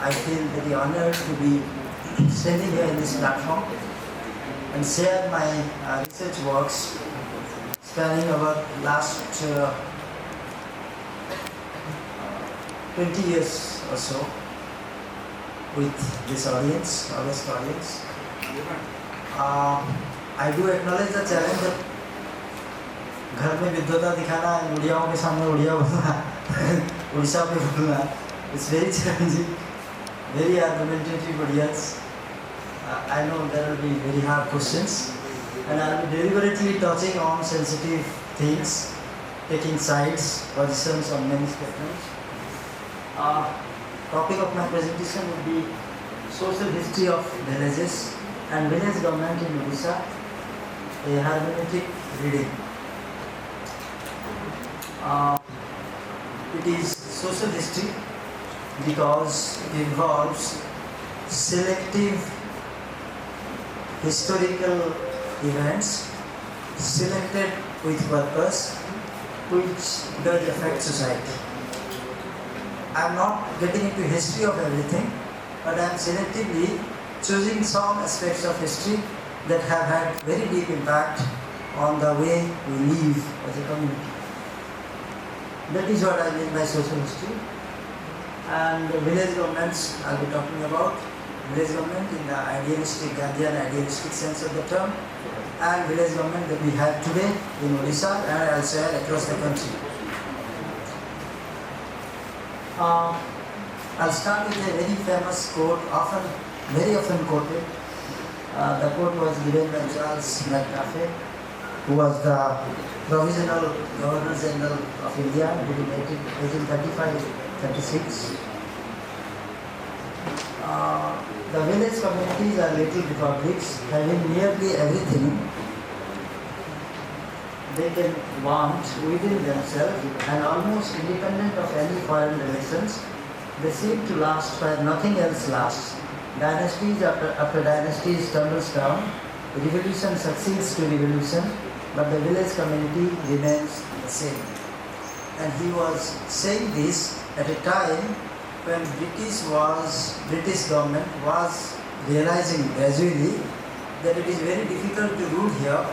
I feel very honored to be standing here in this platform and share my research works spanning about last 20 years or so with this audience, august audience. I do acknowledge the challenge that घर में विद्वता दिखाना उड़ियाओं के सामने उड़िया बोलना उड़ीसा पे बोलना it's very challenging, very argumentative audience. I know there will be very hard questions and I will be deliberately touching on sensitive things, taking sides, positions on many statements. Topic of my presentation would be social history of villages and village government in Odisha, a hermeneutic reading. It is social history because it involves selective historical events selected with purpose which does affect society. I am not getting into history of everything, but I am selectively choosing some aspects of history that have had very deep impact on the way we live as a community. That is what I mean by social history. And village governments I'll be talking about. Village government in the idealistic, Gandhian idealistic sense of the term, and village government that we have today in Odisha and elsewhere across the country. I'll start with a very famous quote, very often quoted. The quote was given by Charles McCaffrey, who was the Provisional Governor General of India between 1835-36. The village communities are little republics having nearly everything they can want within themselves and almost independent of any foreign relations. They seem to last where nothing else lasts. Dynasties after dynasties tumbles down, revolution succeeds to revolution, but the village community remains the same. And he was saying this at a time when British government was realizing gradually that it is very difficult to rule here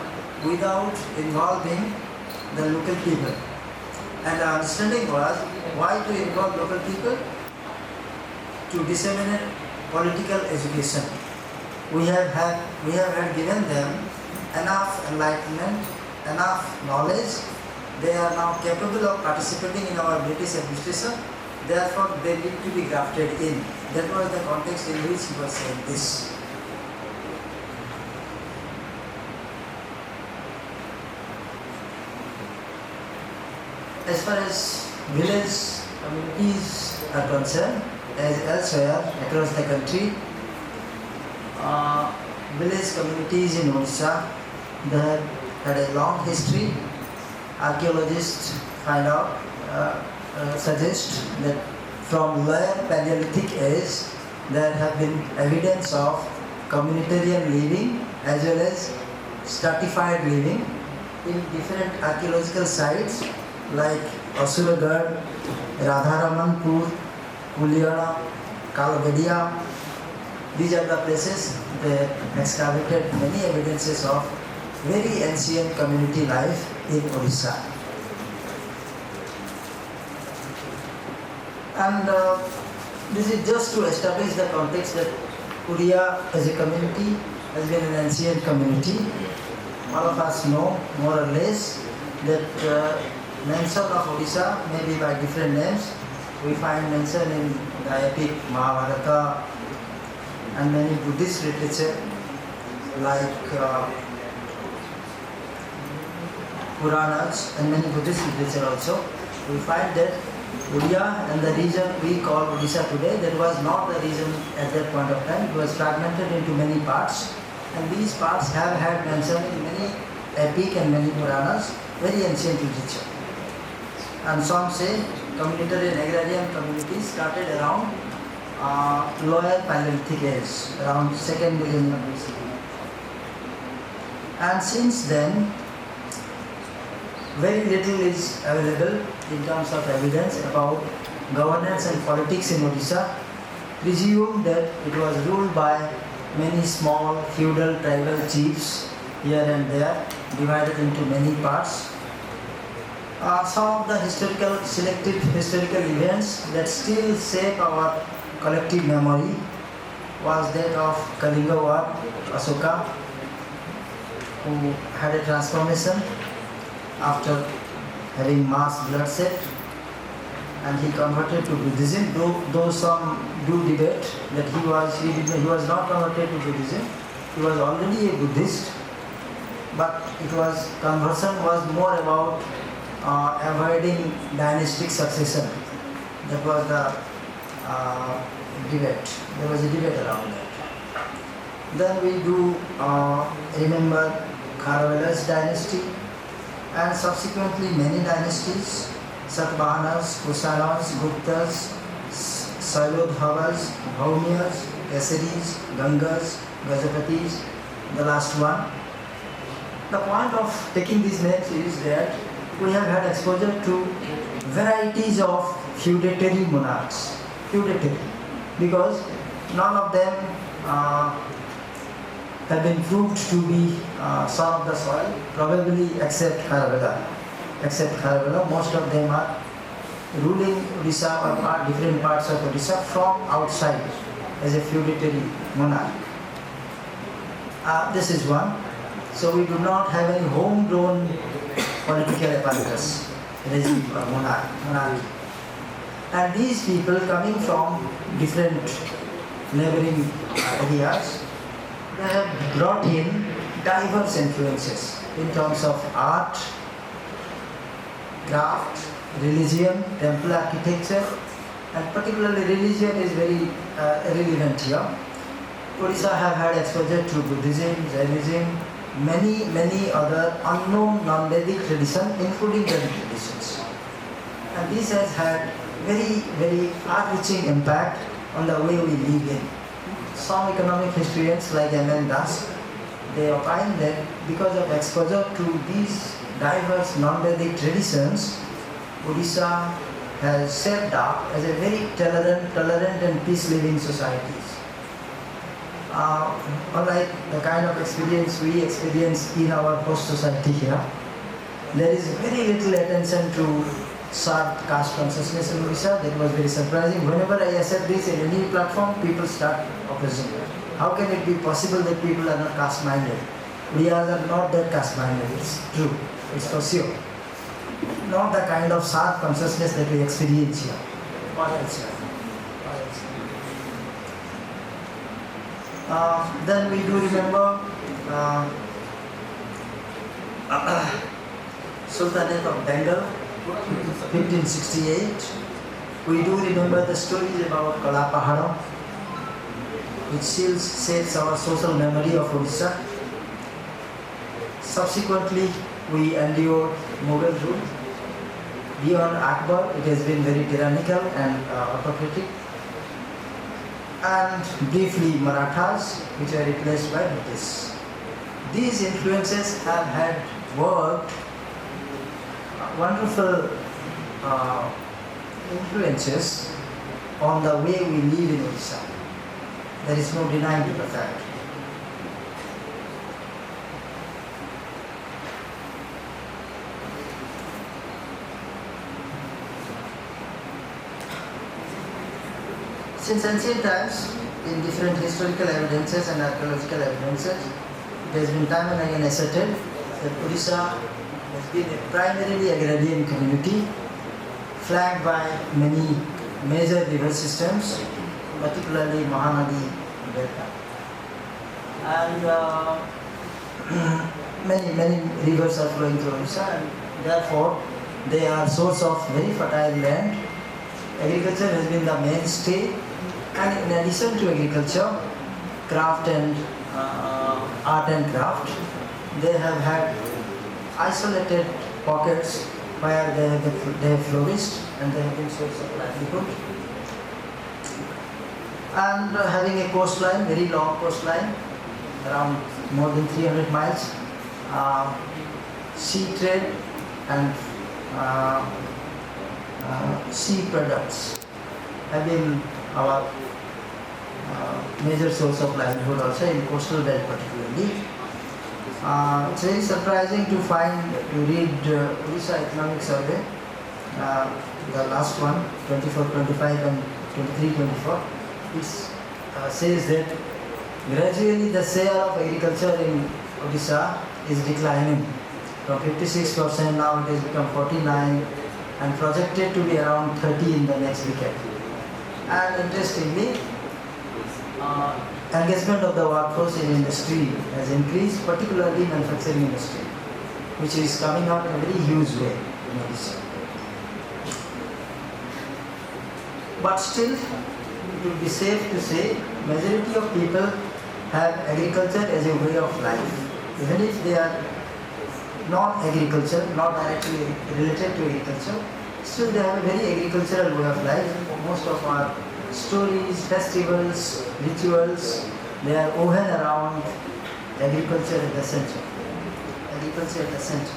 without involving the local people. And the understanding was why to involve local people? To disseminate political education. We have given them enough enlightenment, enough knowledge. They are now capable of participating in our British administration. Therefore, they need to be grafted in. That was the context in which he was saying this. As far as village communities are concerned, as elsewhere across the country, village communities in Odisha, they have had a long history. Archaeologists suggest that from lower Paleolithic age there have been evidence of communitarian living as well as stratified living in different archaeological sites like Asuragad, Radharamanpur, Kuliana, Kalvedia. These are the places they excavated many evidences of very ancient community life in Odisha. And this is just to establish the context that Odia as a community has been an ancient community. All of us know more or less that mention of Odisha may be by different names. We find mention in the epic Mahabharata and many Buddhist literature like Puranas and many Buddhist literature also. We find that Odia and the region we call Odisha today, that was not the region at that point of time. It was fragmented into many parts, and these parts have had mention in many epic and many Puranas, very ancient literature. And some say communitarian agrarian communities started around lower Paleolithic age, around 2nd millennium BC. And since then, very little is available in terms of evidence about governance and politics in Odisha. presumed that it was ruled by many small feudal tribal chiefs here and there, divided into many parts. Some of the selected historical events that still shape our collective memory was that of Kalinga War, Asoka, who had a transformation after having mass bloodshed, and he converted to Buddhism, though some do debate that he was not converted to Buddhism, he was already a Buddhist, but conversion was more about avoiding dynastic succession. That was the debate. There was a debate around that. Then we do remember Kharavela's dynasty and subsequently many dynasties, Satavahanas, Kusalas, Guptas, Sailodhavas, Bhaumiyas, Kesaris, Gangas, Gajapatis, the last one. The point of taking these names is that we have had exposure to varieties of feudatory monarchs. Feudatory, because none of them have been proved to be son of the soil, probably except Kharavela. Most of them are ruling Odisha or different parts of Odisha from outside as a feudatory monarch. This is one. So we do not have any homegrown political apparatus, regime or monarchy. And these people coming from different neighboring areas, they have brought in diverse influences in terms of art, craft, religion, temple architecture, and particularly religion is very relevant here. Odisha have had exposure to Buddhism, Jainism, many other unknown non-Vedic traditions, including Vedic traditions. And this has had very far-reaching impact on the way we live in. Some economic historians like Amiya Das, they opine that because of exposure to these diverse non-Vedic traditions, Odisha has shaped up as a very tolerant and peace-living society. Unlike the kind of experience we experience in our host society here, there is very little attention to sharp caste consciousness in Odisha. That was very surprising. Whenever I assert this in any platform, people start opposing. How can it be possible that people are not caste-minded? We are not that caste-minded. It's true. It's for sure. Not the kind of sharp consciousness that we experience here. What else here? Then we do remember Sultanate of Bengal, 1568. We do remember the stories about Kalapahara, which still shapes our social memory of Odisha. Subsequently, we endured Mughal rule. Beyond Akbar, it has been very tyrannical and autocratic. And briefly Marathas, which are replaced by British. These influences have had worked wonderful influences on the way we live in Odisha. There is no denying the fact. Since ancient times, in different historical evidences and archaeological evidences, it has been time and again asserted that Odisha has been a primarily agrarian community, flanked by many major river systems, particularly Mahanadi Delta. And many rivers are flowing through Odisha, and therefore they are source of very fertile land. Agriculture has been the mainstay. And in addition to agriculture, craft and art and craft, they have had isolated pockets where they have flourished and they have been source of livelihood. And having a coastline, very long coastline, around more than 300 miles, sea trade and sea products have been our major source of livelihood also in coastal belt particularly. It's very surprising to read Odisha Economic Survey, the last one, 24-25 and 23-24. It says that gradually the share of agriculture in Odisha is declining. From 56% now it has become 49% and projected to be around 30% in the next decade. And interestingly, engagement of the workforce in industry has increased, particularly manufacturing industry, which is coming out in a very huge way in Odisha. But still, it would be safe to say majority of people have agriculture as a way of life. Even if they are non-agriculture, not directly related to agriculture, still they have a very agricultural way of life. Most of our stories, festivals, rituals, they are woven around agriculture at the center. Agriculture at the center.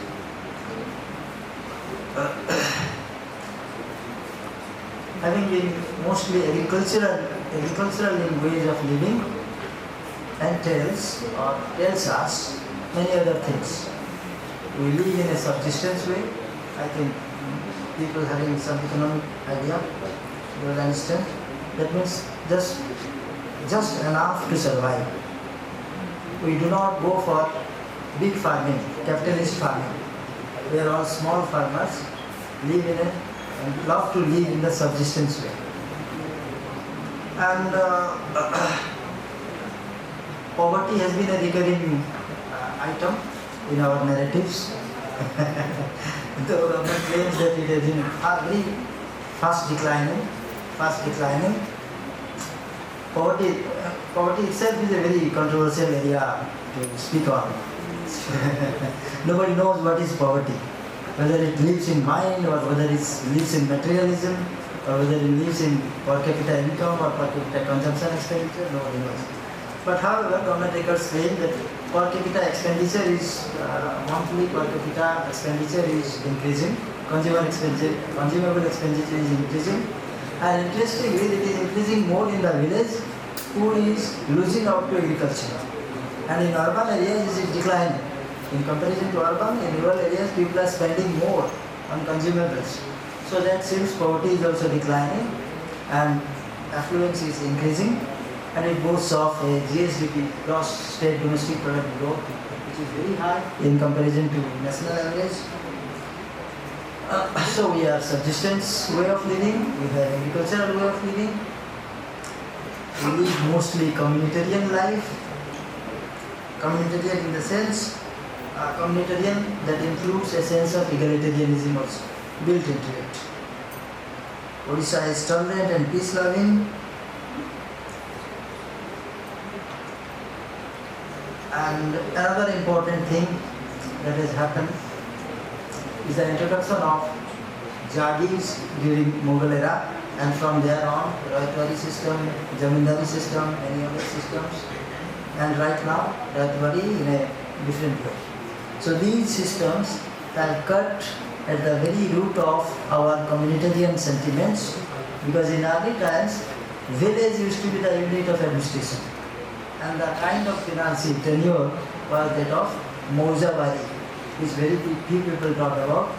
Having been mostly agricultural in ways of living, tells us many other things. We live in a subsistence way. I think people having some economic idea will understand. That means just enough to survive. We do not go for big farming, capitalist farming. We are all small farmers, live in it and love to live in the subsistence way. And poverty has been a recurring item in our narratives. The government claims that it has been very fast declining. Poverty itself is a very controversial area to speak on. Nobody knows what is poverty, whether it lives in mind or whether it lives in materialism or whether it lives in per capita income or per capita consumption expenditure, nobody knows. But however, government records claim that per capita expenditure is, monthly per capita expenditure is increasing, consumable expenditure is increasing, and interestingly it is increasing more in the village who is losing out to agriculture. And in urban areas it is declining. In comparison to urban, in rural areas people are spending more on consumables. So that seems poverty is also declining and affluence is increasing, and it boasts of a GSDP, gross state domestic product growth, which is very high in comparison to national average. So we are subsistence way of living, we have agricultural way of living, we live mostly communitarian life. Communitarian in the sense, communitarian that includes a sense of egalitarianism also built into it. Odisha is tolerant and peace-loving. And another important thing that has happened is the introduction of Jagis during Mughal era, and from there on, Rajwari system, Zamindari system, many other systems, and right now, Rajwari in a different way. So these systems are cut at the very root of our communitarian sentiments, because in early times, village used to be the unit of administration, and the kind of financial tenure was that of Mauzavari, which very few people talk about.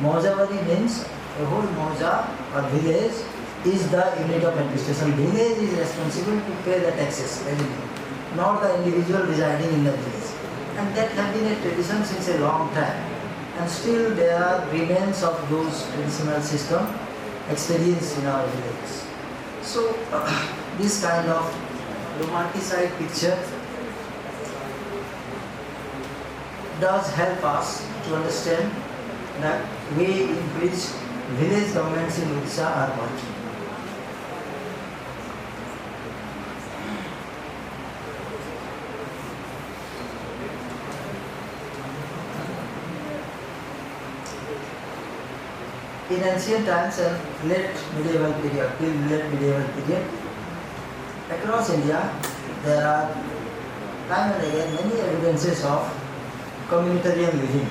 Mauzavari means a whole Mauza or village is the unit of administration. Village is responsible to pay the taxes, revenue, not the individual residing in the village. And that has been a tradition since a long time. And still there are remains of those traditional system experienced in our villages. So this kind of romanticized picture does help us to understand the way in which village governments in Odisha are working. In ancient times and late medieval period, across India, there are time and again many evidences of communitarian living.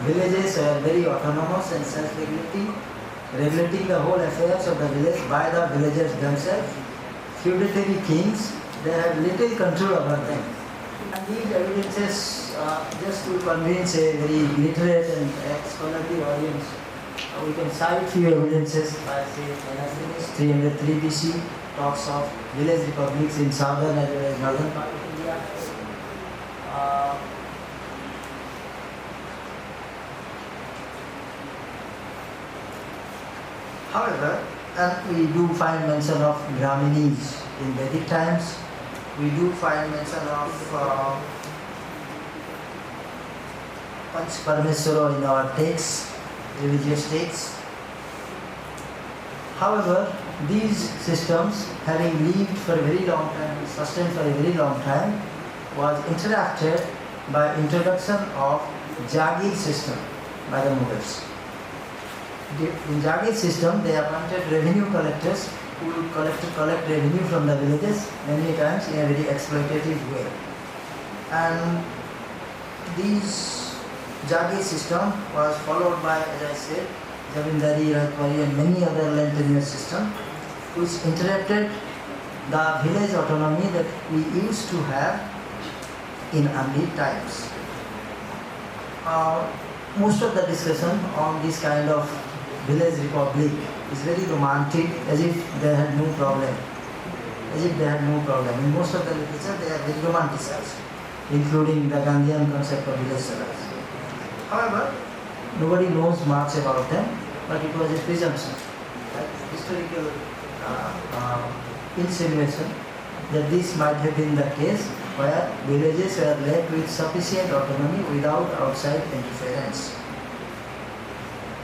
Villages are very autonomous and self-regulating, regulating the whole affairs of the village by the villagers themselves. feudatory kings, they have little control over them. And these evidences, just to convince a very literate and scholarly audience, we can cite few evidences by say Anasthenes, 303 BC, talks of village republics in southern as well as northern part of India. However, and we do find mention of Brahminis in Vedic times. We do find mention of Panch Parmeswara in our texts, religious texts. However, these systems, having lived for a very long time, sustained for a very long time, was interrupted by introduction of Jagir system by the Mughals. In Jagir system, they appointed revenue collectors who would collect revenue from the villages many times in a very exploitative way. And this Jagir system was followed by, as I said, Zamindari, Rajwari and many other land tenure systems which interrupted the village autonomy that we used to have in early times. Most of the discussion on this kind of village republic is very romantic, as if they had no problem. In most of the literature, they are very romanticized, including the Gandhian concept of village Swaraj. However, nobody knows much about them, but it was a presumption, like historical insinuation, that this might have been the case where villages were left with sufficient autonomy without outside interference.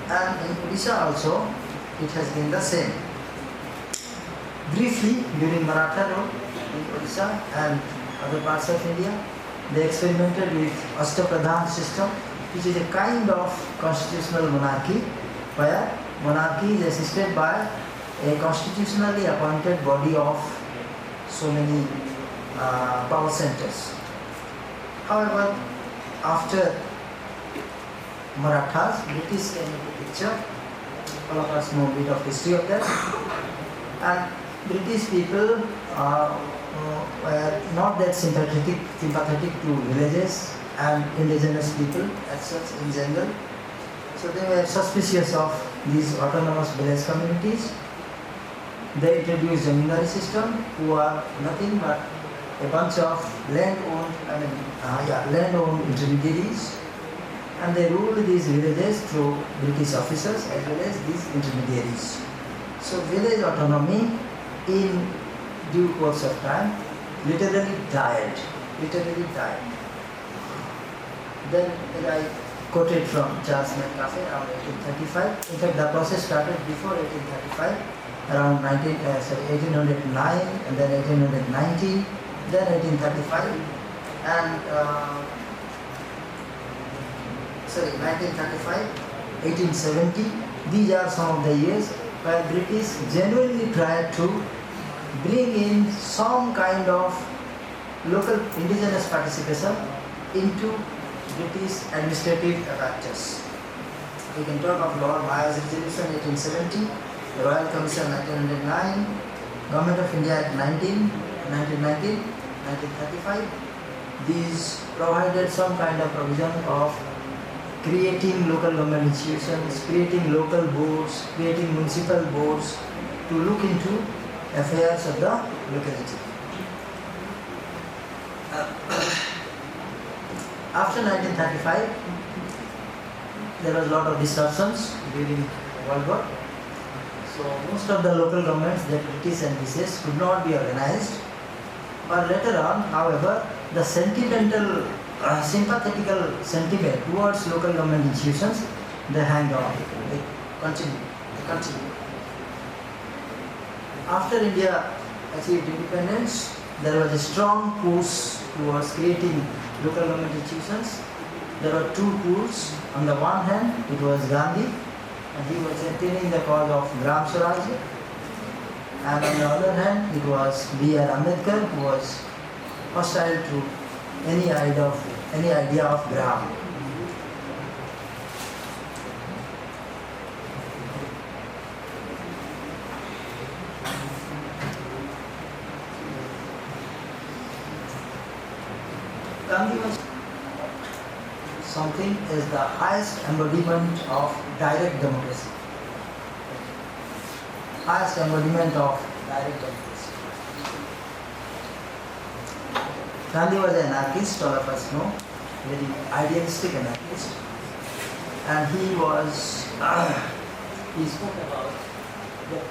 And in Odisha also, it has been the same. Briefly, during Maratha rule in Odisha and other parts of India, they experimented with Ashtapradhan system, which is a kind of constitutional monarchy, where monarchy is assisted by a constitutionally appointed body of so many power centers. However, after Marathas, British came into picture. All of us know a bit of history of that. And British people were not that sympathetic to villages and indigenous people as such in general. So they were suspicious of these autonomous village communities. They introduced a Zamindari system, who are nothing but a bunch of land-owned intermediaries, and they ruled these villages through British officers as well as these intermediaries. So village autonomy in due course of time literally died. Then I quoted from Charles Metcalfe around 1835. In fact, the process started before 1835, around 1809, and then 1890, then 1835, and 1935, 1870. These are some of the years where British genuinely tried to bring in some kind of local indigenous participation into British administrative apparatus. We can talk of Lord Mayo's Resolution 1870, the Royal Commission 1909, Government of India Act 1935. These provided some kind of provision of creating local government institutions, creating local boards, creating municipal boards to look into affairs of the locality. After 1935, there was a lot of disruptions during World War. So most of the local governments that British envisaged could not be organized. But later on, however, the sympathetical sentiment towards local government institutions, they hang on, they continue. After India achieved independence, there was a strong push towards creating local government institutions. There were two pools. On the one hand, it was Gandhi, and he was championing the cause of Gram Swaraj. And on the other hand, it was B.R. Ambedkar, who was hostile to any idea of Gram. Gandhi was something as the highest embodiment of direct democracy. Highest embodiment of direct democracy. Gandhi was an anarchist, all of us know, very idealistic anarchist, and he was, he spoke about that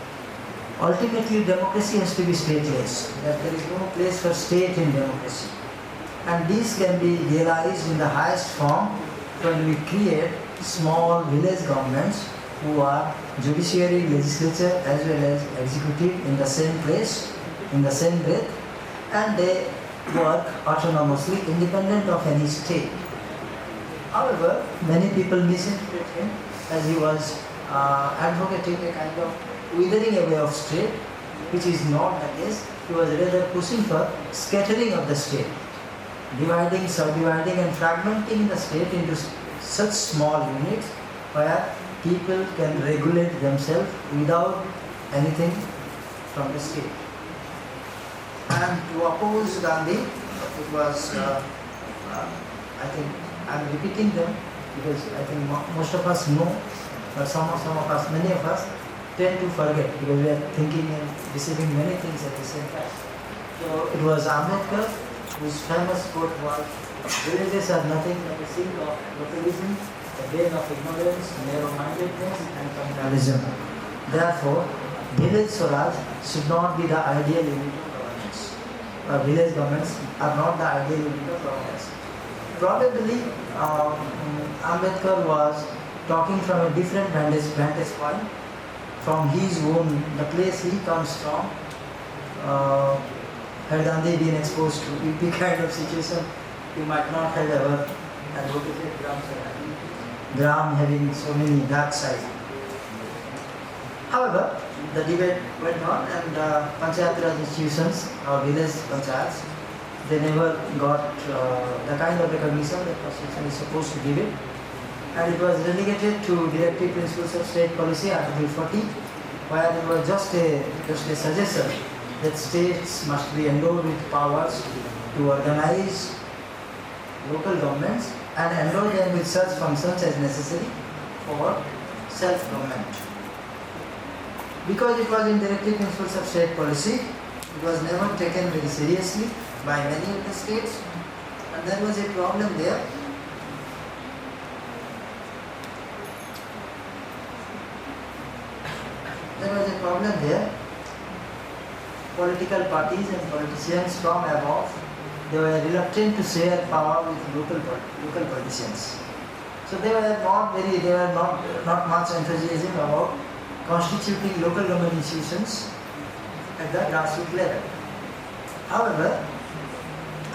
ultimately democracy has to be stateless, that there is no place for state in democracy. And this can be realized in the highest form when we create small village governments who are judiciary, legislature as well as executive in the same place, in the same breath, and they work autonomously, independent of any state. However, many people misinterpret him as he was advocating a kind of withering away of state, which is not the case. He was rather pushing for scattering of the state, dividing, subdividing and fragmenting the state into such small units where people can regulate themselves without anything from the state. And to oppose Gandhi, it was, I think, I'm repeating them because I think most of us know, but some of us, many of us tend to forget because we are thinking and receiving many things at the same time. So it was Ambedkar whose famous quote was, "Villages are nothing but a sink of localism, a vein of ignorance, narrow-mindedness and communalism. Therefore, village Swaraj should not be the ideal unit of governance. Village governments are not the ideal unit of governance." Probably Ambedkar was talking from a different vantage point, from his own, the place he comes from. Had Gandhi been exposed to UP kind of situation, he might not have ever advocated Gram having so many dark sides. However, the debate went on, and Panchayat Raj institutions or village panchayats, they never got the kind of recognition that Constitution is supposed to give it. And it was relegated to Directive Principles of State Policy, Article 40, where it was just a suggestion that states must be endowed with powers to organize local governments and endow them with such functions as necessary for self-government. Because it was in Directive Principles of State Policy, it was never taken very seriously by many of the states, and there was a problem there. Political parties and politicians from above, they were reluctant to share power with local politicians. So they were not much enthusiasm about constituting local government institutions at the grassroots level. However,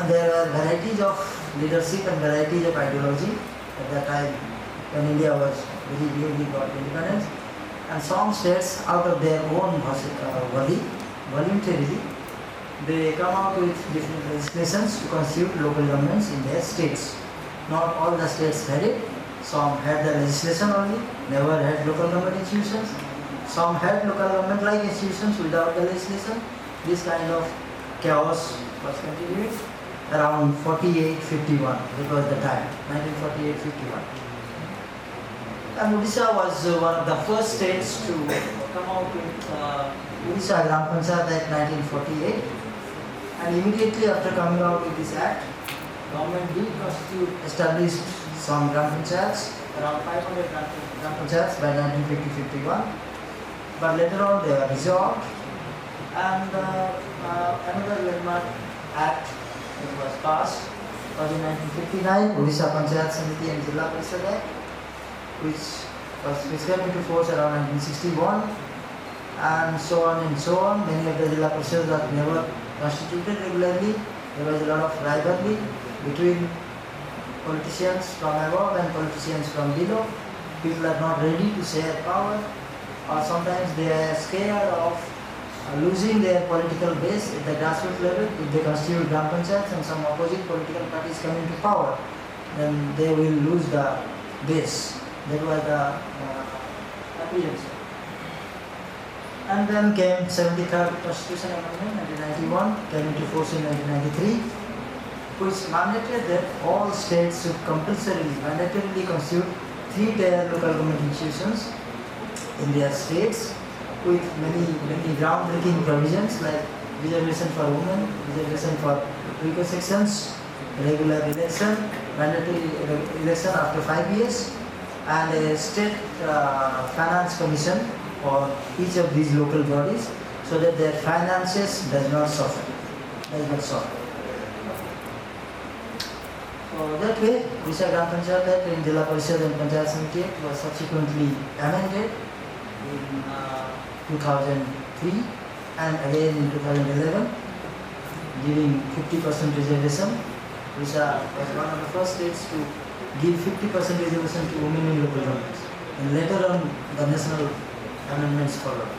there were varieties of leadership and varieties of ideology at that time when India was very newly got independence, and some states out of their own voluntarily, they come out with different legislations to constitute local governments in their states. Not all the states had it. Some had the legislation only, never had local government institutions. Some had local government-like institutions without the legislation. This kind of chaos was continued around 48-51. It was the time, 1948-51. And Odisha was one of the first states to come out with Odisha Gram Panchayat Act 1948. And immediately after coming out with this act, government did established some Gram Panchayats, around 500 Gram Panchayats by 1950-51. But later on they were dissolved, and another landmark act that was passed was in 1959, Odisha Panchayat Samiti and Jilla Parishad Act, which came into force around 1961, and so on and so on. Many of the Jilla Parishads are never constituted regularly. There was a lot of rivalry between politicians from above and politicians from below. People are not ready to share power, or sometimes they are scared of losing their political base at the grassroots level. If they constitute Gram Panchayats and some opposite political parties come into power, then they will lose the base. That was the apprehension. And then came 73rd Constitution Amendment 1991, came into force in 1993. which mandated that all states should mandatorily constitute 3-tier local government institutions in their states with many groundbreaking provisions like reservation for women, reservation for weaker sections, regular election, mandatory election after 5 years, and a state finance commission for each of these local bodies so that their finances does not suffer. So that way, Odisha Gram Panchayat Act in Jilla Parishad and Panchayat Samiti Act was subsequently amended in 2003 and again in 2011, giving 50% reservation. Odisha was one of the first states to give 50% reservation to women in local governments. And later on, the national amendments followed.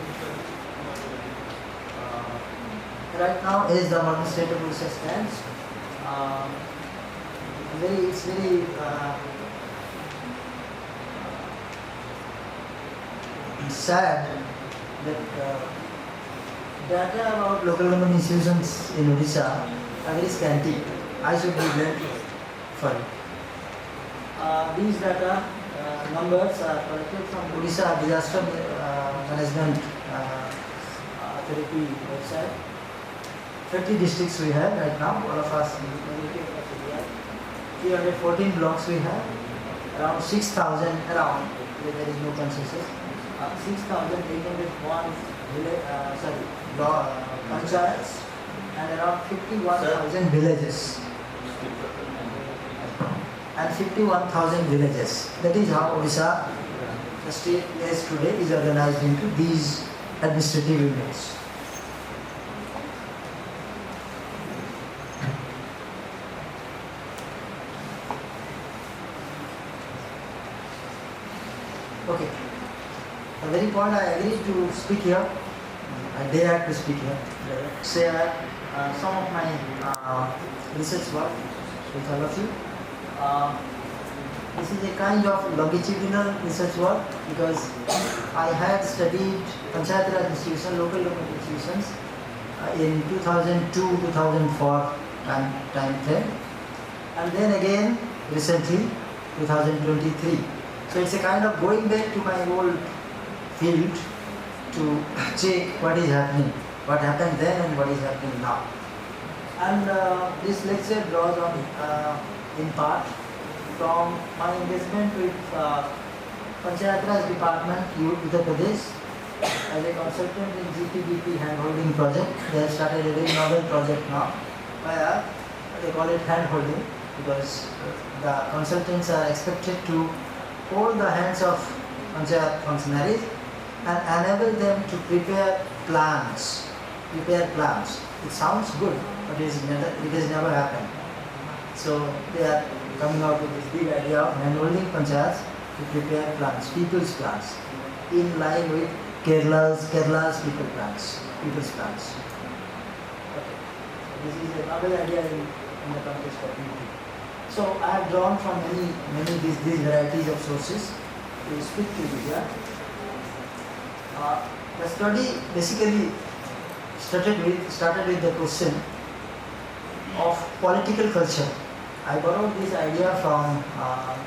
Right now, as the modern state of Odisha stands, it's very sad that data about local government institutions in Odisha are very scanty. I should be blamed for it. These data numbers are collected from Odisha Disaster Management Authority website. 30 districts we have right now, all of us, 314 blocks we have, around 6,000, around, there is no consensus, 6,801 panchayats and around 51,000 villages. And 51,000 villages. That is how Odisha, the state as today, is organized into these administrative units. Okay. The very point I agree to speak here, I dare to speak here, share some of my research work with all of you. This is a kind of longitudinal research work because I had studied Panchayat Raj institutions, local government institutions in 2002-2004 time frame, and then again recently 2023. So it's a kind of going back to my old field to check what is happening, what happened then and what is happening now. And this lecture draws on in part from my engagement with Panchayat Raj Department, Uttar Pradesh, as a consultant in GPDP hand-holding project. They have started a very novel project now, where they call it hand-holding because the consultants are expected to hold the hands of Panchayat functionaries and enable them to prepare plans. It sounds good, but it has never happened. So they are coming out with this big idea of hand-holding panchayats to prepare plans, people's plans, in line with Kerala's people's plans. Okay. This is another idea in the context of unity. So I have drawn from many these varieties of sources to speak to you here. The study basically started with the question of political culture. I borrowed this idea from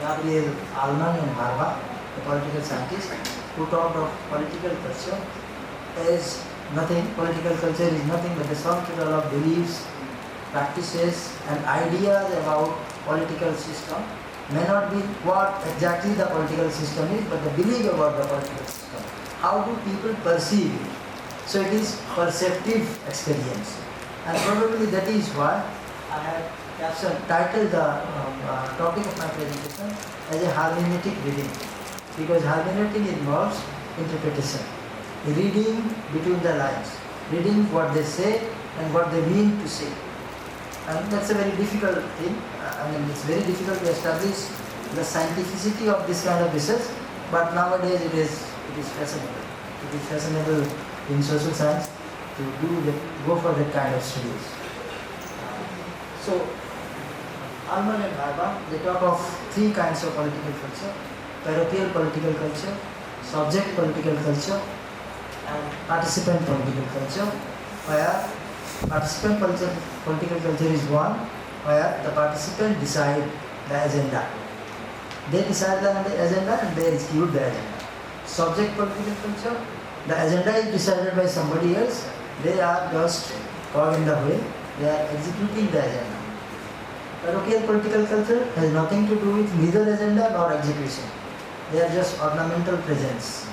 Gabriel Allman and Barba, the political scientist, who talked of political culture as nothing. Political culture is nothing but the sum total of beliefs, practices, and ideas about political system. May not be what exactly the political system is, but the belief about the political system. How do people perceive it? So it is perceptive experience, and probably that is why I have titled the topic of my presentation as a hermeneutic reading, because hermeneutic involves interpretation, reading between the lines, reading what they say and what they mean to say. And that's a very difficult thing. It's very difficult to establish the scientificity of this kind of research, but nowadays it is fashionable. It is fashionable in social science to go for that kind of studies. So, Allman and Barba, they talk of three kinds of political culture: parochial political culture, subject political culture, and participant political culture, where participant political culture is one, where the participants decide the agenda. They decide the agenda and they execute the agenda. Subject political culture, the agenda is decided by somebody else, they are just cog in the wheel, they are executing the agenda. Parochial political culture has nothing to do with neither agenda nor execution. They are just ornamental presence,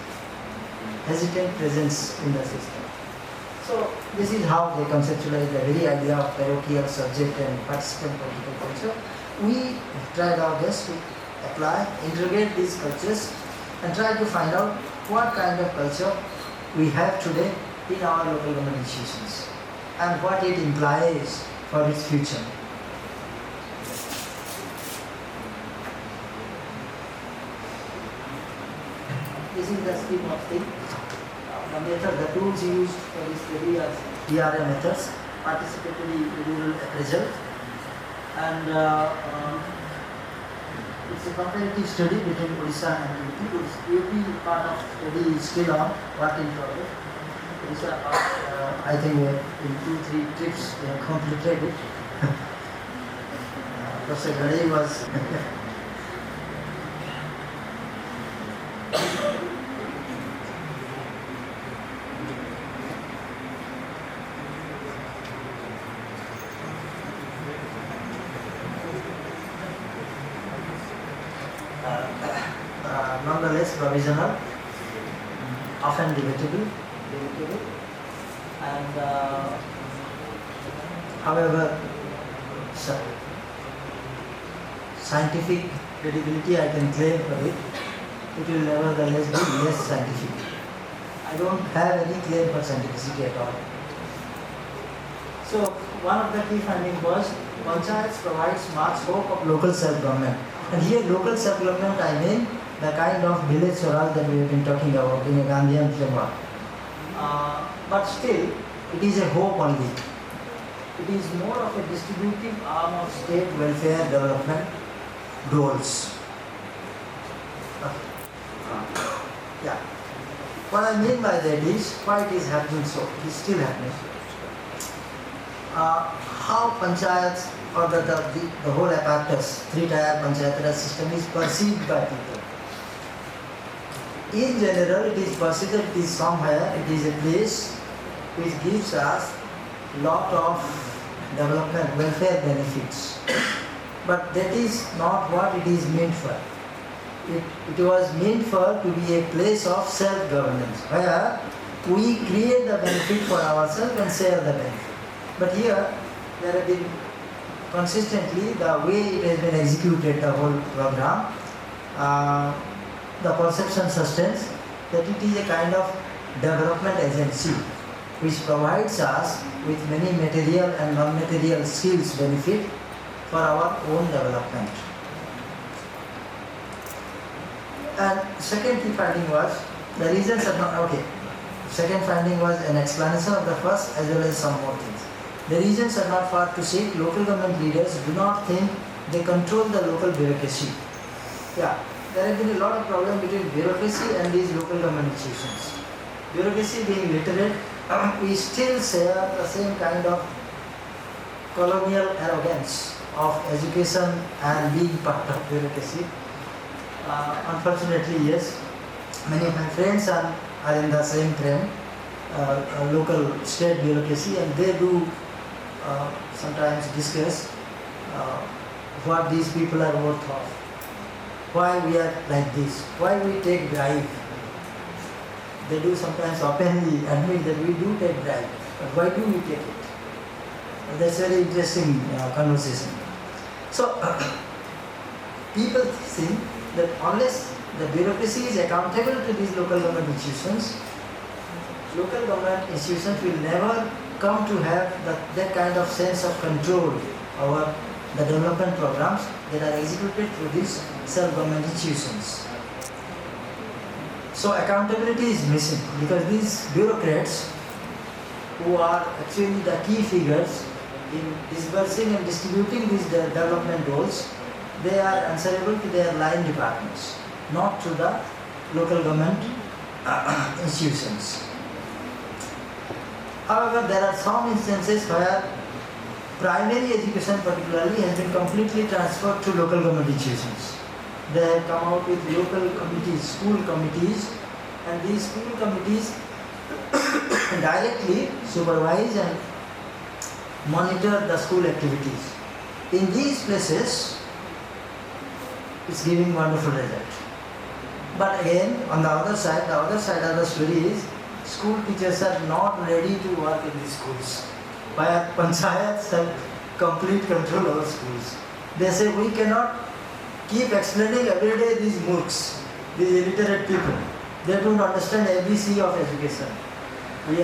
hesitant presence in the system. So this is how they conceptualize the very idea of parochial, subject and participant political culture. We tried our best to apply, integrate these cultures and try to find out what kind of culture we have today in our local government institutions and what it implies for its future. This is the scheme of things. The method, the tools used for this study are PRA methods, participatory rural appraisal, and it's a comparative study between Odisha and UP. UP part of study is still on, work in progress. Odisha part, I think in 2-3 trips we have completed it. Professor Ghildiyal was nonetheless provisional, often debatable, and however, scientific credibility I can claim for it, it will nevertheless be less scientific. I don't have any claim for scientificity at all. So one of the key findings was panchayats provides much hope of local self-government. And here local self-government I mean the kind of village swaraj that we have been talking about in a Gandhian framework. But still, it is a hope only. It is more of a distributive arm of state welfare development goals. Yeah. What I mean by that is why it is happening so. It is still happening. How panchayats or the whole apparatus, 3-tier panchayat raj system is perceived by people. In general, it is perceived that it is somewhere, it is a place which gives us lot of development, welfare benefits. But that is not what it is meant for. It was meant for to be a place of self-governance, where we create the benefit for ourselves and share the benefit. But here, there have been consistently, the way it has been executed, the whole program, the perception sustains that it is a kind of development agency which provides us with many material and non-material skills benefit for our own development. And second key finding was, the reasons are not, okay, second finding was an explanation of the first as well as some more things. The reasons are not far to seek. Local government leaders do not think they control the local bureaucracy. Yeah, there have been a lot of problems between bureaucracy and these local government institutions. Bureaucracy being literate, we still share the same kind of colonial arrogance of education and being part of bureaucracy. Unfortunately, yes, many of my friends are in the same trend, local state bureaucracy, and they do sometimes discuss what these people are worth of, why we are like this, why we take bribe. They do sometimes openly admit that we do take bribe, but why do we take it? That's a very interesting conversation. So, people think that unless the bureaucracy is accountable to these local government institutions will never come to have that kind of sense of control over the development programs that are executed through these self-government institutions. So accountability is missing because these bureaucrats, who are actually the key figures in disbursing and distributing these development goals, they are answerable to their line departments, not to the local government institutions. However, there are some instances where primary education particularly has been completely transferred to local government institutions. They have come out with local committees, school committees, and these school committees directly supervise and monitor the school activities. In these places, it's giving wonderful result. But again, on the other side of the story is, school teachers are not ready to work in these schools. Why panchayats have complete control over schools. They say we cannot keep explaining every day these mooks, these illiterate people. They don't understand ABC of education. We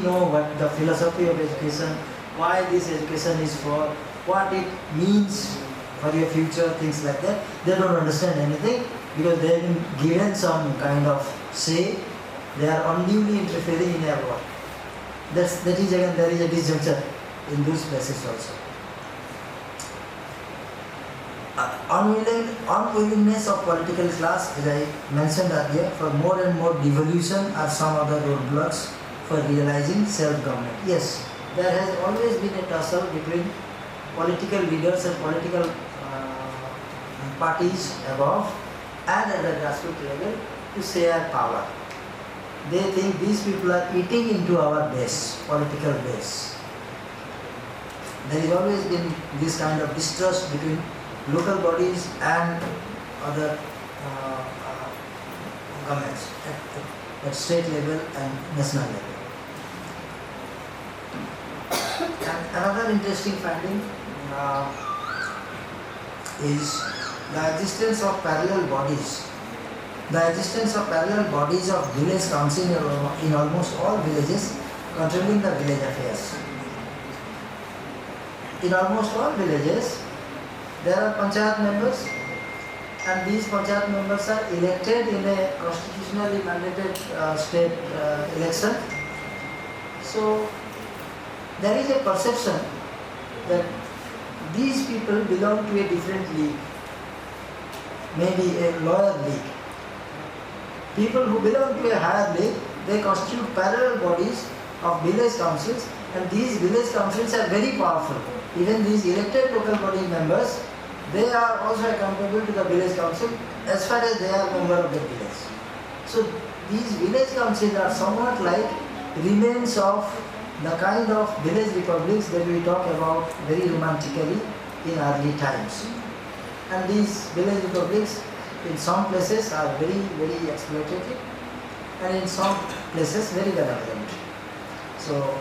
know what the philosophy of education, why this education is for, what it means for your future, things like that. They don't understand anything because they have been given some kind of say. They are unduly interfering in their work. That is again, there is a disjuncture in those places also. Unwillingness of political class, as I mentioned earlier, for more and more devolution are some other roadblocks for realizing self-government. Yes, there has always been a tussle between political leaders and political parties above and at the grassroots level to share power. They think these people are eating into our base, political base. There has always been this kind of distrust between local bodies and other governments at state level and national level. And another interesting finding is the existence of parallel bodies. The existence of parallel bodies of village council in almost all villages controlling the village affairs. In almost all villages, there are panchayat members, and these panchayat members are elected in a constitutionally mandated state election. So there is a perception that these people belong to a different league, maybe a lower league. People who belong to a higher league, they constitute parallel bodies of village councils, and these village councils are very powerful. Even these elected local body members, they are also accountable to the village council as far as they are member of the village. So these village councils are somewhat like remains of the kind of village republics that we talk about very romantically in early times. And these village republics in some places are very, very exploitative, and in some places very benevolent. So,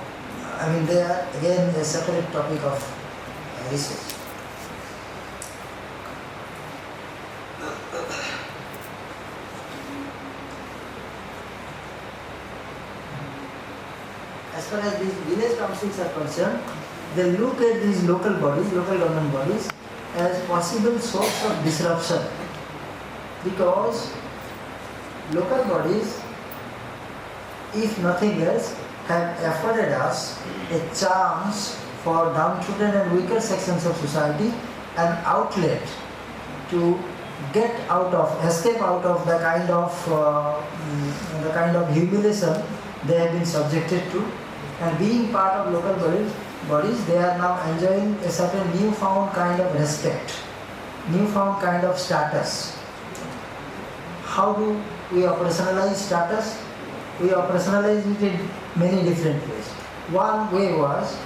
I mean, they are again a separate topic of research. As far as these village councils are concerned, they look at these local bodies, local government bodies, as possible source of disruption, because local bodies, if nothing else, have afforded us a chance for downtrodden and weaker sections of society, an outlet to get out of, escape out of the kind of humiliation they have been subjected to, and being part of local bodies, they are now enjoying a certain newfound kind of respect, newfound kind of status. How do we operationalize status? We operationalize it in many different ways. One way was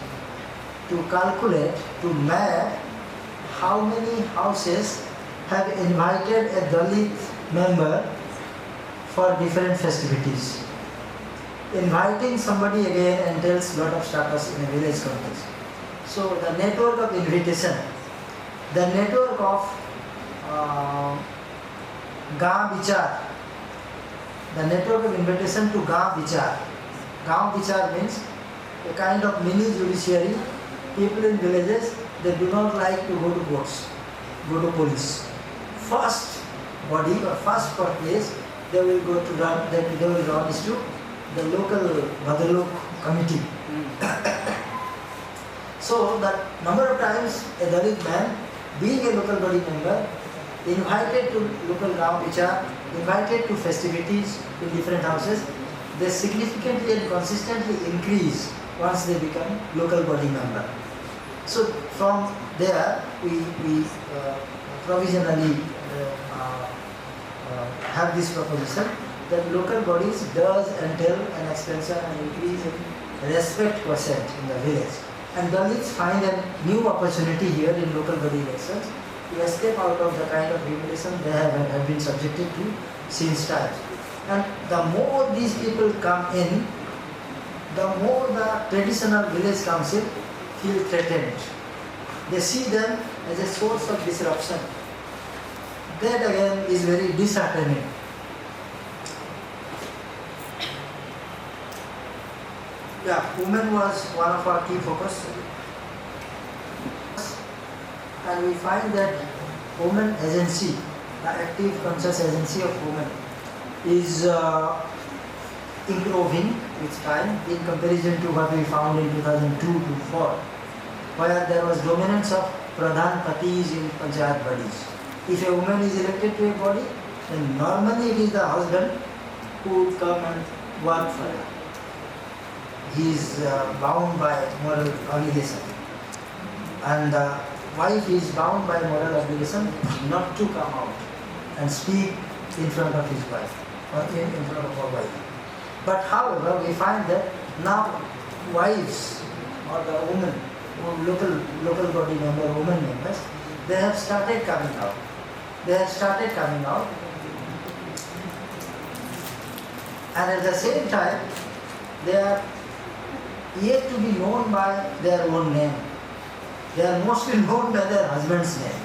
to calculate, to map how many houses have invited a Dalit member for different festivities. Inviting somebody again entails a lot of status in a village context. So the network of invitation, the network of Gaon Vichar, the network of invitation to Gaon Vichar. Gaon Vichar means a kind of mini judiciary. People in villages, they do not like to go to courts, go to police. First body or first place they will go to run, they will run is to the local Bhadalok committee. So that number of times a Dalit man, being a local body member, invited to local Gaon Vichar, invited to festivities in different houses, they significantly and consistently increase once they become local body member. So from there we provisionally have this proposition that local bodies does entail an expansion and increase in respect quotient in the village. And Dalits find a new opportunity here in local body elections to escape out of the kind of humiliation they have been subjected to since times. And the more these people come in, the more the traditional village council feel threatened. They see them as a source of disruption. That again is very disheartening. Yeah, women was one of our key focus. And we find that women agency, the active conscious agency of women, is improving with time in comparison to what we found in 2002 to 4, where there was dominance of pradhan patis in panchayat bodies. If a woman is elected to a body, then normally it is the husband who would come and work for her. He is bound by moral obligation, and the wife is bound by moral obligation not to come out and speak in front of his wife or in front of her wife. But however, we find that now wives or the women, or local body member, women members, they have started coming out. They have started coming out, and at the same time, they are yet to be known by their own name. They are mostly known by their husband's name.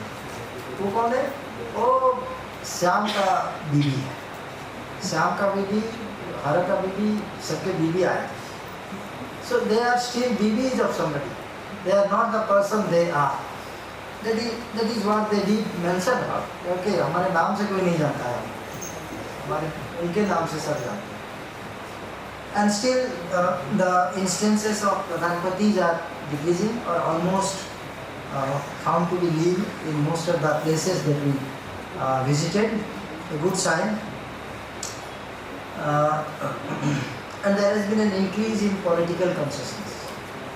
Who call it? Oh, Shyam का बीवी है, श्याम का बीवी, हर का बीवी, सबके बीवी आए. So they are still BBs of somebody. They are not the person they are. That is what they did mention about. Okay, हमारे नाम से कोई नहीं जानता है, हमारे उनके नाम से सब जानते हैं. And still the instances of Pradhanpatis are decreasing or almost found to be nil in most of the places that we visited. A good sign. And there has been an increase in political consciousness.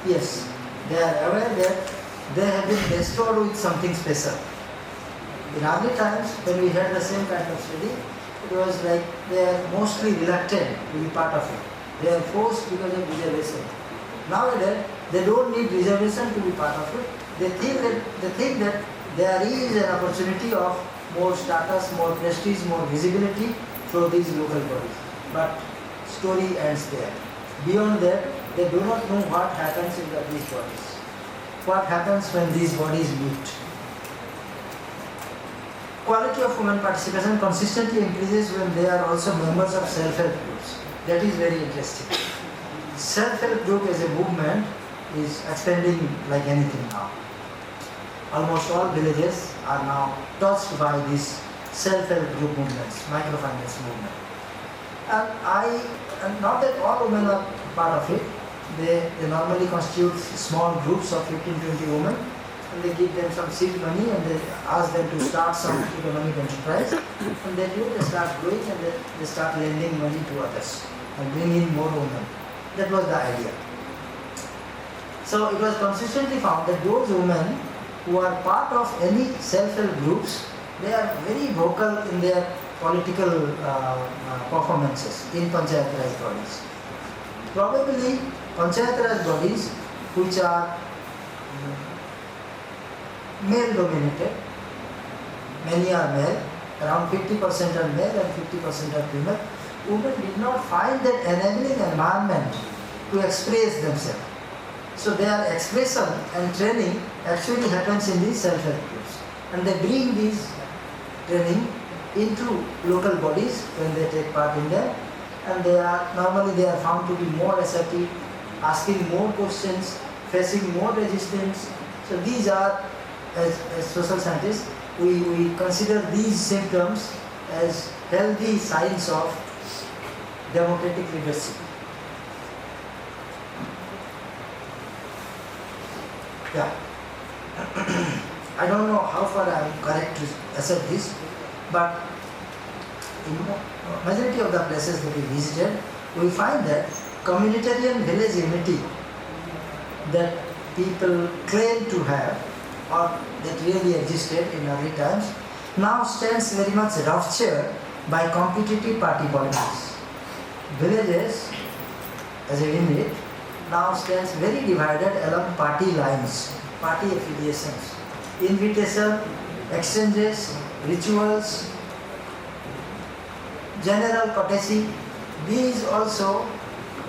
Yes, they are aware that they have been bestowed with something special. In early times, when we had the same kind of study, it was like they are mostly reluctant to be part of it. They are forced because of reservation. Nowadays, they don't need reservation to be part of it. They think that there is an opportunity of more status, more prestige, more visibility through these local bodies. But story ends there. Beyond that, they do not know what happens in these bodies. What happens when these bodies meet. Quality of women participation consistently increases when they are also members of self-help groups. That is very interesting. Self-help group as a movement is expanding like anything now. Almost all villages are now touched by these self-help group movements, microfinance movement. And not that all women are part of it. They normally constitute small groups of 15-20 women, and they give them some seed money and they ask them to start some economic enterprise, and they start growing and they start lending money to others and bring in more women. That was the idea. So it was consistently found that those women who are part of any self-help groups, they are very vocal in their political performances in Panchayat Raj bodies. Probably Panchayat Raj bodies which are male dominated, many are male, around 50% are male and 50% are female, women did not find that enabling environment to express themselves. So their expression and training actually happens in these self-help groups. And they bring these training into local bodies when they take part in them. And they are found to be more assertive, asking more questions, facing more resistance. So these are, as social scientists, we consider these symptoms as healthy signs of democratic leadership. Yeah. I don't know how far I am correct to assert this, but in majority of the places that we visited, we find that communitarian village unity, that people claim to have, or that really existed in early times, now stands very much ruptured by competitive party politics. Villages, as a unit, now stands very divided along party lines, party affiliations, invitation, exchanges, rituals, general courtesy. These also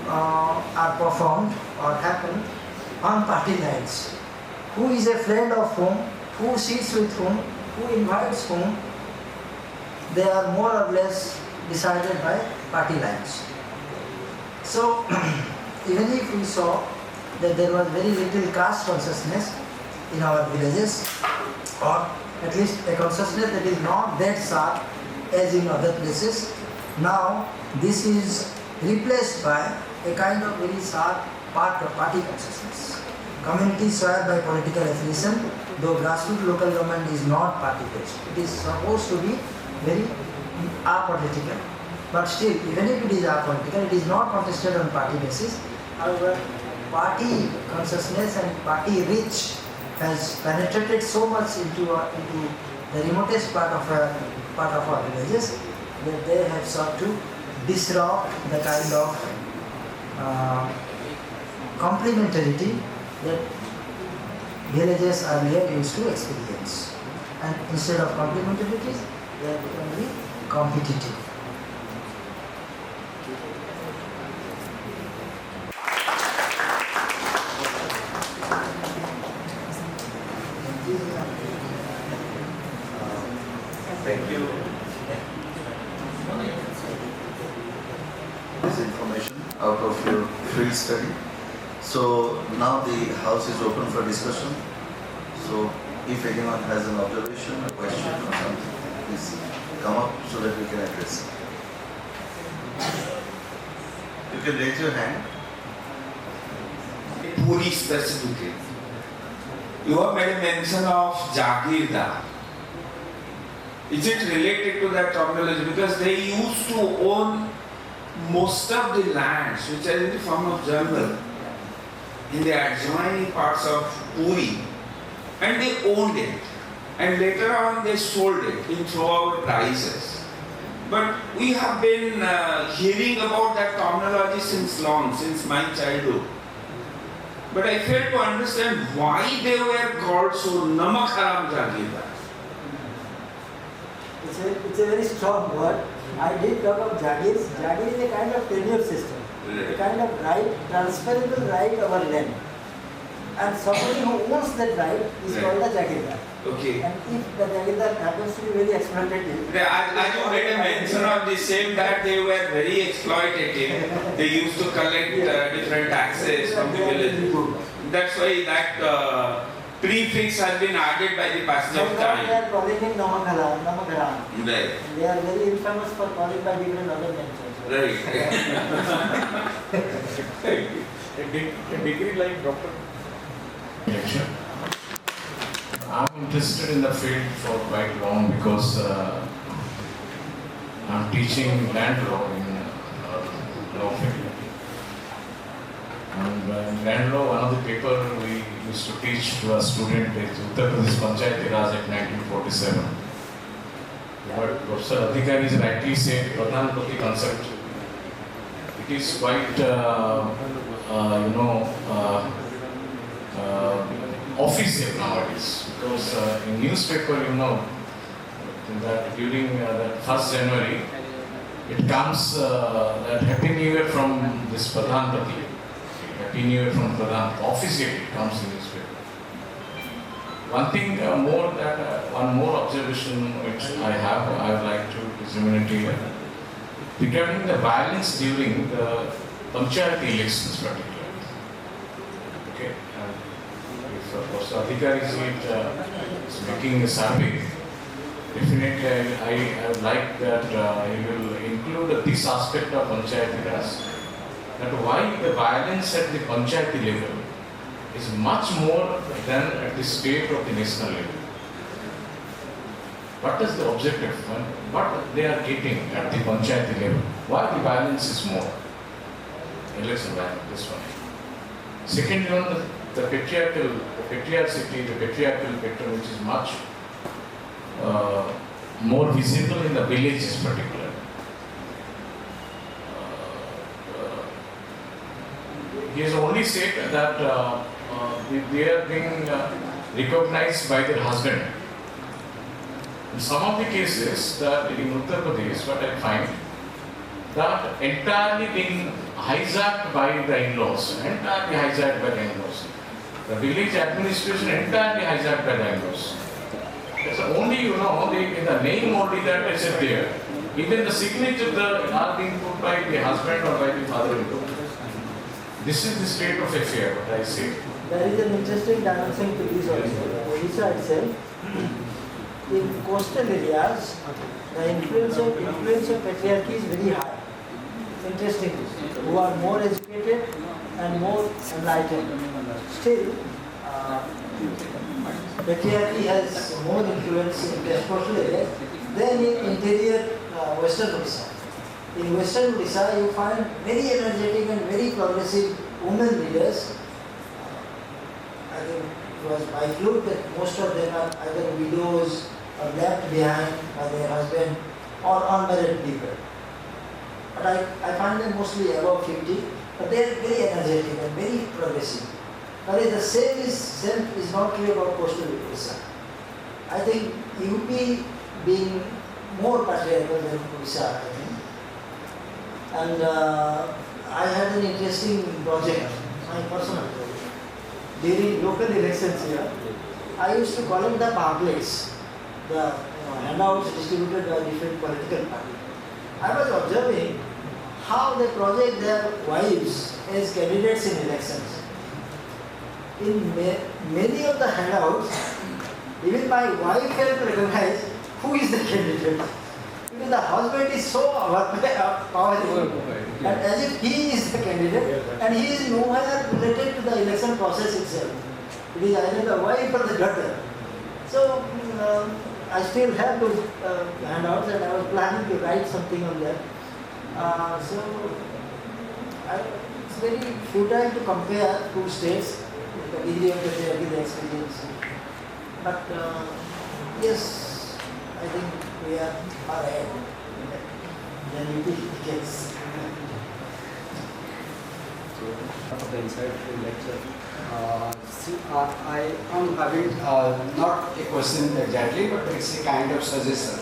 are performed or happen on party lines. Who is a friend of whom, who sits with whom, who invites whom, they are more or less decided by party lines. So, even if we saw that there was very little caste consciousness in our villages, or at least a consciousness that is not that sharp as in other places, now this is replaced by a kind of very sharp party consciousness. Communities served by political affiliation, though grassroots local government is not party-based. It is supposed to be very apolitical. But still, even if it is apolitical, it is not contested on party basis. However, party consciousness and party reach has penetrated so much into the remotest part of our villages that they have sought to disrupt the kind of complementarity that villages earlier used to experience. And instead of complementarity, they have become very competitive. Thank you. This information out of your field study. So now the house is open for discussion. So if anyone has an observation, a question or something, please come up so that we can address it. You can raise your hand. Puri specifically. You have made a mention of Jagirdar. Is it related to that terminology? Because they used to own most of the lands which are in the form of jungle in the adjoining parts of Puri, and they owned it, and later on they sold it in throughout prices. But we have been hearing about that terminology since long, since my childhood. But I failed to understand why they were called so Namak Haram Jagirdar. It's a very strong word. I did talk of Jagirs. Jagir is a kind of tenure system, a kind of right, transferable right over land. And somebody who owns that right is called a Jagirdar. Okay. And if the Jagirdar happens to be very exploitative. As you made a mention of the same that they were very exploitative. They used to collect different taxes from the village. That's why that prefix has been added by the passage of time. They are calling him Namakharam. Right. They are very infamous for calling by different other names also. Right. A degree like Dr. Lecture. I'm interested in the field for quite long because I'm teaching land law in law faculty. And in land law, one of the paper we used to teach to a student is Uttar Pradesh Panchayati Raj Act 1947. But Professor Adhikary is rightly said, Pradhan concept. It is quite, official nowadays. Because in newspaper, that during that 1st January, it comes that Happy New Year from this Pradhan Pati. Happy New Year from Pradhan. Officially, it comes in newspaper. One thing one more observation which I would like to disseminate here. Regarding the violence during the Panchayat elections particularly. Okay. If Professor Adhikary is making a survey, definitely I would like that he will include this aspect of Panchayat Raj. That why the violence at the Panchayat level is much more than at the state or the national level. What is the objective? What they are getting at the Panchayat level? Why the violence is more? Election violence, this one. Second one, the patriarchy, the patriarchal pattern, which is much more visible in the villages particularly. He has only said that they are being recognized by their husband. In some of the cases that in Uttar Pradesh, what I find, that entirely being hijacked by the in-laws, The village administration entirely hijacked by the in-laws. So only, in the name only that is there. Even the signatures are being put by the husband or by the father-in-law. This is the state of affair, what I say. There is an interesting dimension to this also. Odisha itself, in coastal areas, the influence of patriarchy is very high. Interesting. Who are more educated and more enlightened. Still, patriarchy has more influence in the coastal areas than in interior western Odisha. In western Odisha, you find very energetic and very progressive women leaders. I think it was by fluke that most of them are either widows or left behind by their husband or unmarried people. But I find them mostly above 50, but they are very energetic and very progressive. But the same is not true about coastal Odisha. I think UP being more patriarchal than Odisha, I think. And I had an interesting project, my personal project. During local elections here, I used to collect the pamphlets, the handouts distributed by different political parties. I was observing how they project their wives as candidates in elections. In many of the handouts, even my wife can recognize who is the candidate. Because the husband is so powerful, and as if he is the candidate, and he is nowhere related to the election process itself. It is either the wife or the daughter. So I still have those handouts, and I was planning to write something on that. It's very futile to compare two states, the degree of the experience. But yes, I think we are far ahead than UP case. For the insightful lecture. I am having not a question exactly, but it's a kind of suggestion.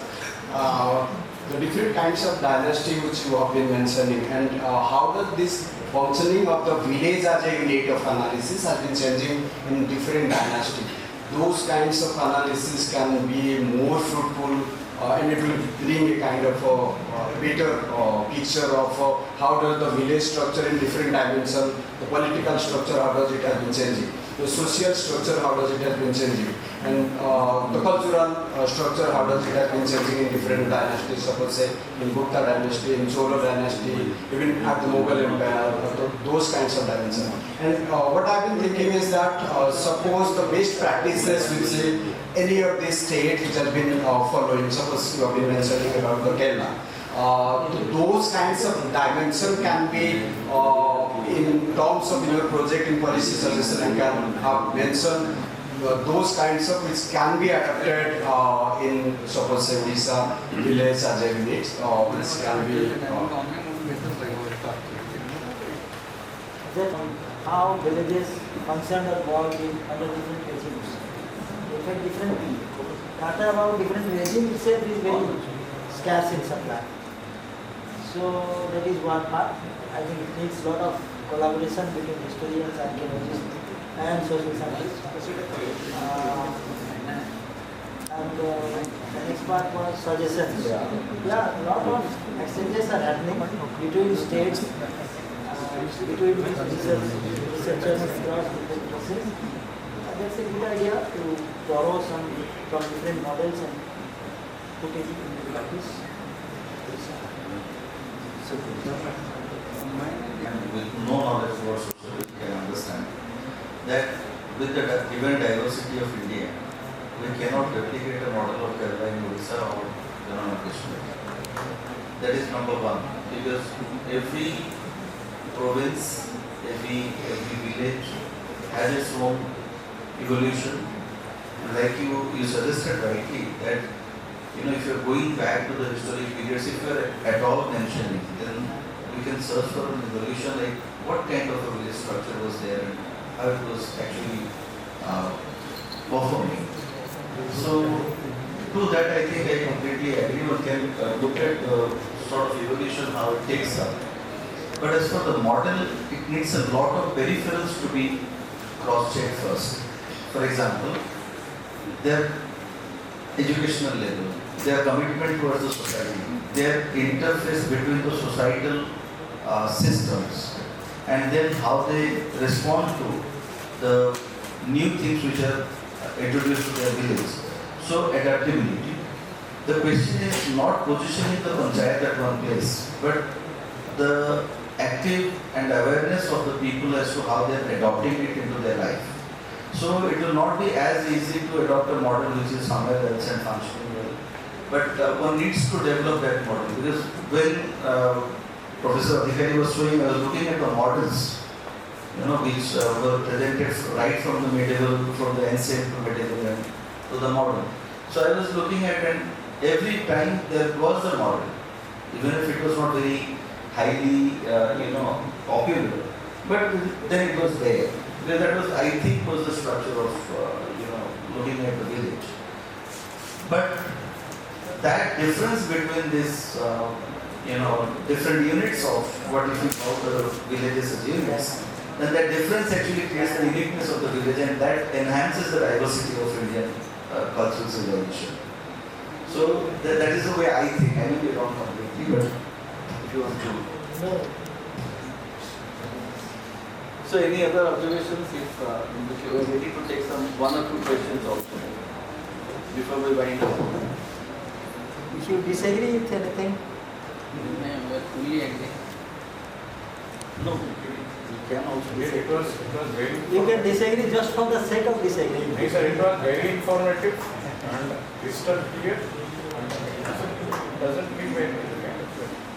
The different kinds of dynasty which you have been mentioning, and how does this functioning of the village as a unit of analysis has been changing in different dynasty. Those kinds of analysis can be more fruitful and it will bring a kind of a better picture of how does the village structure in different dimensions, the political structure, how does it has been changing, the social structure, how does it has been changing, and the cultural structure, how does it has been changing in different dynasties, suppose say in Gupta dynasty, in Chola dynasty, even at the Mughal Empire, those kinds of dimensions. And what I've been thinking is that suppose the best practices which say any of these states which has been following, suppose you have been mentioning about the Kerala, those kinds of dimension can be in terms of your project in policy suggestion and can have mentioned those kinds of which can be adapted in suppose say Odisha village as a unit, which can be how villages function or work under different regimes. Different people. Data about different regimes itself is very scarce in supply. So that is one part. I think it needs a lot of collaboration between historians, archaeologists and social scientists. And the next part was suggestions. Yeah, a lot of exchanges are happening between states, between researchers across different places. That's a good idea to borrow some from different models and put it into practice. And with no knowledge about sociology, can understand that with the given diversity of India, we cannot replicate a model of Kerala in Odisha or Jammu and Kashmir. That is number one, because every province, every village, has its own evolution. And like you suggested rightly that if you are going back to the historic periods, if you are at all mentioning, then we can search for an evolution like what kind of a village structure was there and how it was actually performing. So to that I think I completely agree. One can look at the sort of evolution, how it takes up. But as for the model, it needs a lot of peripherals to be cross-checked first. For example, their educational level, their commitment towards the society, their interface between the societal systems, and then how they respond to the new things which are introduced to their village. So adaptability. The question is not positioning the panchayat at one place, but the active and awareness of the people as to how they are adopting it into their life. So it will not be as easy to adopt a model which is somewhere else and functioning well. But one needs to develop that model, because when Professor Adhikary was showing, I was looking at the models, which were presented right from the medieval, from the ancient to medieval and to the modern. So I was looking at, and every time there was a model, even if it was not very highly, popular, but then it was there. Because that was, I think, was the structure of, looking at the village. But that difference between this, different units of what if you call the villages as units, then that difference actually creates the uniqueness of the village, and that enhances the diversity of Indian cultural civilization. So that is the way I think. I may be wrong completely, but if you want to. No. So any other observations if you are ready to take one or two questions also before we wind up? If you disagree with anything, we are fully agree. No, you can also disagree. It was very you can disagree just for the sake of disagreeing. Yes, sir, it was very informative and crystal clear and doesn't give any kind of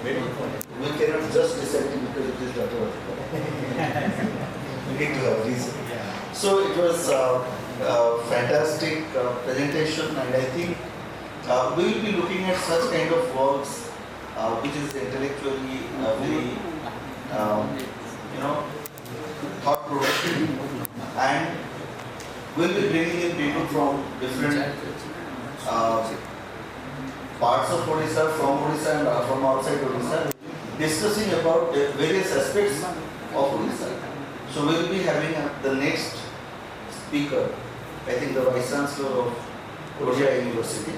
very informative. We cannot just disagree because it is Dr. We need to have reason. So it was a fantastic presentation, and I think we will be looking at such kind of works which is intellectually very, thought-provoking, and we will be bringing in people from different parts of Odisha, from Odisha and from outside Odisha, discussing about various aspects of Odisha. So we will be having the next speaker, I think the Vice Chancellor of Odia University.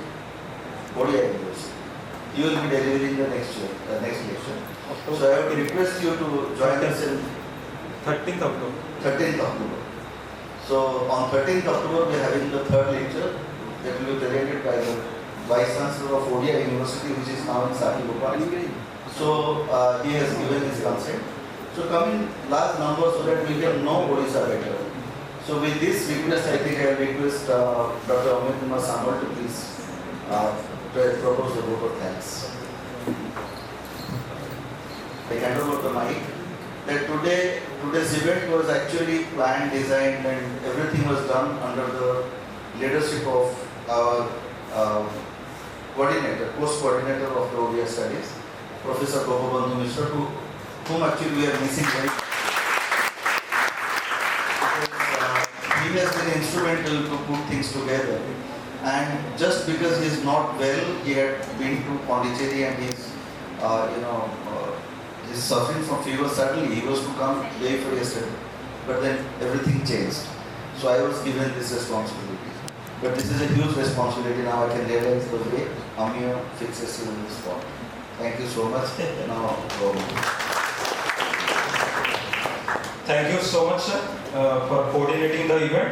You will be delivering the next lecture. So I have to request you to join us in 13th October. 13th October. So on 13th October we are having the third lecture that will be presented by the Vice Chancellor of Odia University, which is now in Sakibopal. So he has given his consent. So come in large numbers so that we can know Odisha better. So with this request, I think I will request Dr. Amiya Kumar Samal to please propose the vote of thanks. I hand over the mic. That today's event was actually planned, designed, and everything was done under the leadership of our post-coordinator of the Odia Studies, Professor Prof. Bhanja Mishra, whom actually we are missing right. He has been instrumental to put things together. And just because he is not well, he had been to Pondicherry and he's suffering from fever. Suddenly he was to come day before yesterday, but then everything changed. So I was given this responsibility. But this is a huge responsibility. Now I can realize the way Amiya fixes you on the spot. Thank you so much. Now go. Thank you so much, sir, for coordinating the event.